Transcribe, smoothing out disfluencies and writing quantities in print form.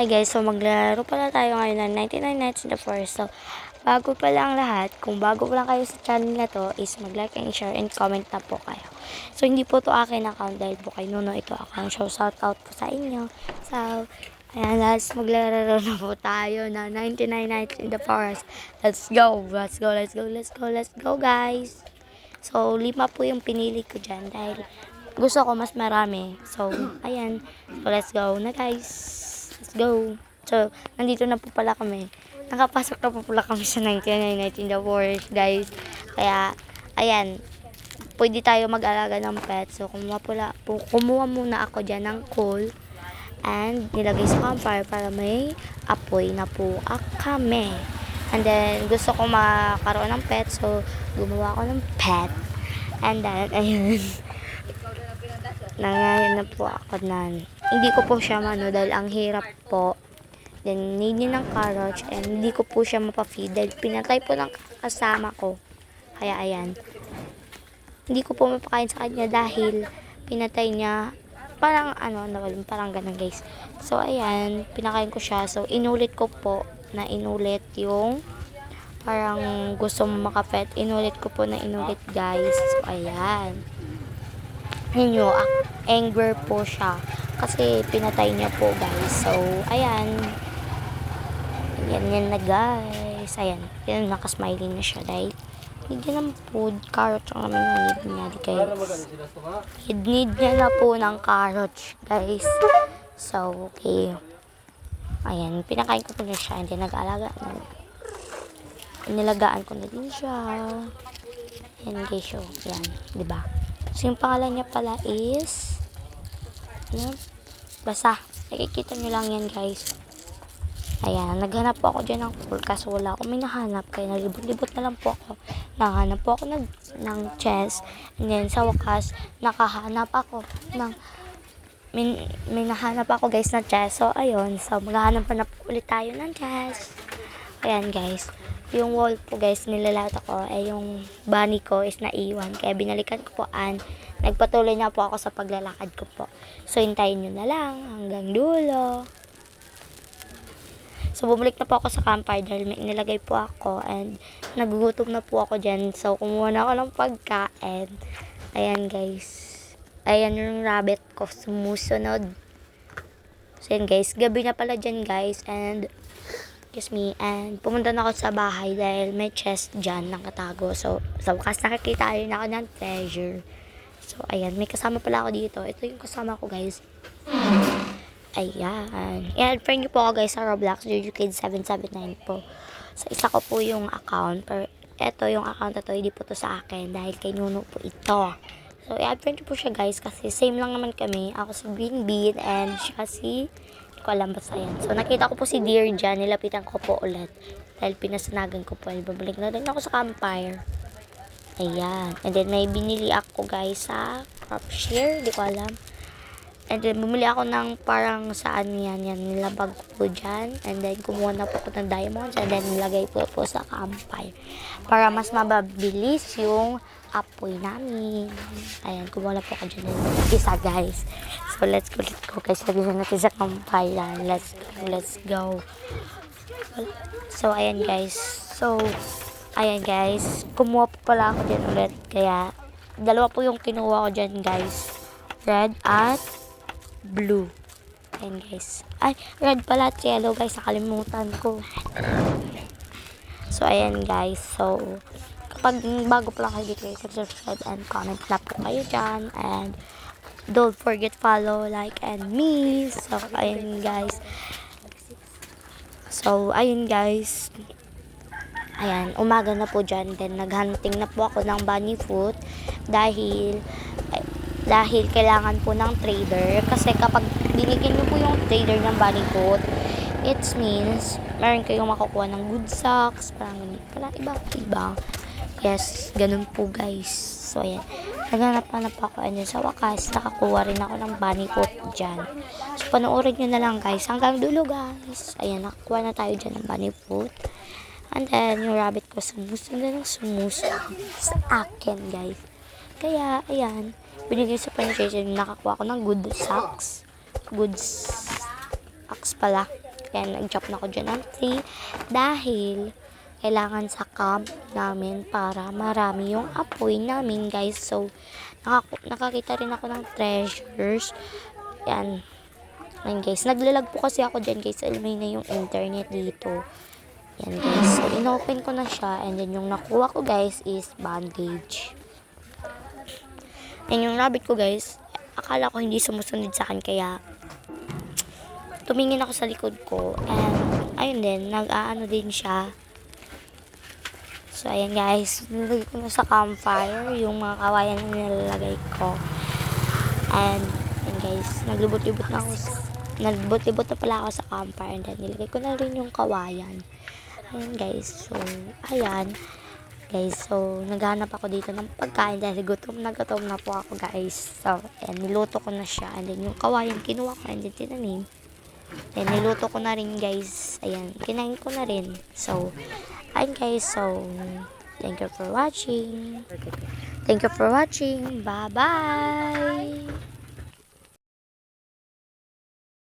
Hi guys, so maglalaro pala tayo ngayon ng 99 Nights in the Forest. So, bago pa lang lahat, kung bago pa lang kayo sa channel na to, is mag-like and share and comment na po kayo. So, hindi po to akin account dahil po kay Nuno ito account. So, shout out po sa inyo. So, ayan, let's maglalaro na po tayo ng 99 Nights in the Forest. Let's go, let's go, let's go, let's go, let's go guys. So, 5 po yung pinili ko dyan dahil gusto ko mas marami. So, ayan. So, let's go na guys. Let's go. So, nandito na po pala kami. Nakapasok na po pala kami sa 99 Nights in the Forest, guys. Kaya, ayan. Pwede tayo mag-alaga ng pet. So, kumuha muna ako dyan ng coal. And, nilagay sa campfire para may apoy na po kami. And then, gusto ko makaroon ng pet. So, gumawa ako ng pet. And then, ayun. Nangayon na po ako nan. Hindi ko po siya dahil ang hirap po. Then, need niya ng carrots and hindi ko po siya mapafeed dahil pinatay po ng kasama ko. Kaya, ayan. Hindi ko po mapakain sa kanya dahil pinatay niya. Parang, parang ganun guys. So, ayan. Pinakain ko siya. So, inulit ko po na inulit yung parang gusto mo makapet. Inulit ko po na inulit guys. So, ayan. Ninyo, anger po siya kasi pinatay niya po guys. So, ayan. Yan na guys. Ayan. Yan, nakasmiley na siya dahil bigyan ng food. Carrots ang naman yung need niya guys. Need niya na po ng carrots guys. So, okay. Ayan. Pinakain ko po na siya. Hindi nag-alaga na. Nilagaan ko na din siya. Ayan guys. So, yan. Diba? So, yung pangalan niya pala is basta, nakikita nyo lang yan guys. Ayan, naghanap po ako dyan ng pool kasi wala akong may nahanap. Kaya nalibot-libot na lang po ako. Nakahanap po ako ng chest. And then, sa wakas, nakahanap ako ng may nahanap ako guys na chest. So, ayun. So, maghahanap pa na po ulit tayo ng chest. Ayan guys. Yung wall po guys, nilalat ako. Yung bunny ko is naiwan. Kaya binalikan ko po nagpatuloy na po ako sa paglalakad ko po. So, hintayin nyo na lang hanggang dulo. So, bumalik na po ako sa campfire dahil may nilagay po ako. And, nagugutom na po ako dyan. So, kumuha na ako ng pagkain. Ayan guys. Ayan yung rabbit ko. Sumusunod. So, yan guys. Gabi na pala dyan guys. And, excuse me, and pumunta na ako sa bahay dahil may chest dyan nakatago. So, sa wakas nakikita rin ako ng treasure. So, ayan, may kasama pala ako dito. Ito yung kasama ko, guys. Ayan. I-add friend niyo po ako, guys, sa Roblox, JujuKid779 po. So, isa ko po yung account. Pero, ito yung account na to, hindi po to sa akin dahil kay Nuno po ito. So, i-add friend niyo po siya, guys, kasi same lang naman kami. Ako si Green Bean and siya si ko alam basta yan. So, nakita ko po si Deer dyan. Nilapitan ko po ulit. Dahil pinasanagan ko po. Babalik na rin ako sa campfire. Ayan. And then, may binili ako guys sa Cropshare. Hindi ko alam. And then, bumili ako ng parang saan yan. Nilabag ko po dyan. And then, kumuha na po ako ng diamonds. And then, nilagay po sa campfire. Para mas mababilis yung apoy namin. Ayan, kumuha na po ako dyan ng isa guys. So, let's go guys. Lagyan natin sa campfire. Let's go. So, ayan guys. Kumuha po pala ako dyan ulit. Kaya, dalawa po yung kinuha ko dyan guys. Red at blue. Ayan guys. Ay, red pala at yellow guys. Nakalimutan ko. So, ayan guys. So, kapag bago pa lang kayo dito, subscribe and comment na po kayo dyan. And don't forget follow, like, and me. So, ayun guys. Ayan, umaga na po dyan. Then, naghunting na po ako ng bunny food. Dahil kailangan po ng trader. Kasi kapag binigyan nyo po yung trader ng bunny food, it means meron kayong makukuha ng good socks. Parang iba. Yes, ganun po guys. So, ayan. Naghanap ako. And then, sa wakas, nakakuha rin ako ng bunny food dyan. So, panoorin nyo na lang guys. Hanggang dulo guys. Ayan, nakakuha na tayo dyan ng bunny food. And then, yung rabbit ko sumusunod sa akin guys. Kaya, ayan. Binigay sa penetration, nakakuha ko ng good socks. Good socks pala. Yan, nag-chop na ako dyan ng tree dahil kailangan sa camp namin para marami yung apoy namin, guys. So, nakakita rin ako ng treasures. Yan. Yan, guys. Naglalag po kasi ako dyan, guys. Alam mo na yung internet dito. Yan, guys. So, inopen ko na siya. And then, yung nakuha ko, guys, is bandage. And yung rabbit ko, guys, akala ko hindi sumusunod sa akin. Kaya, tumingin ako sa likod ko. And, ayun din. Nag-aano din siya. So, ayan, guys. Nilagay ko na sa campfire yung mga kawayan na nilalagay ko. And, ayan, guys. Naglibot-libot na pala ako sa campfire. And then, nilagay ko na rin yung kawayan. Ayan, guys. So, ayan. Guys, so, naghanap ako dito ng pagkain dahil gutom na po ako, guys. So, ayan, niluto ko na siya. And then, yung kawayan, kinuha ko and then tinanim. And niluto ko na rin, guys. Ayan, kinain ko na rin. So, ayan, guys. So, thank you for watching. Bye-bye!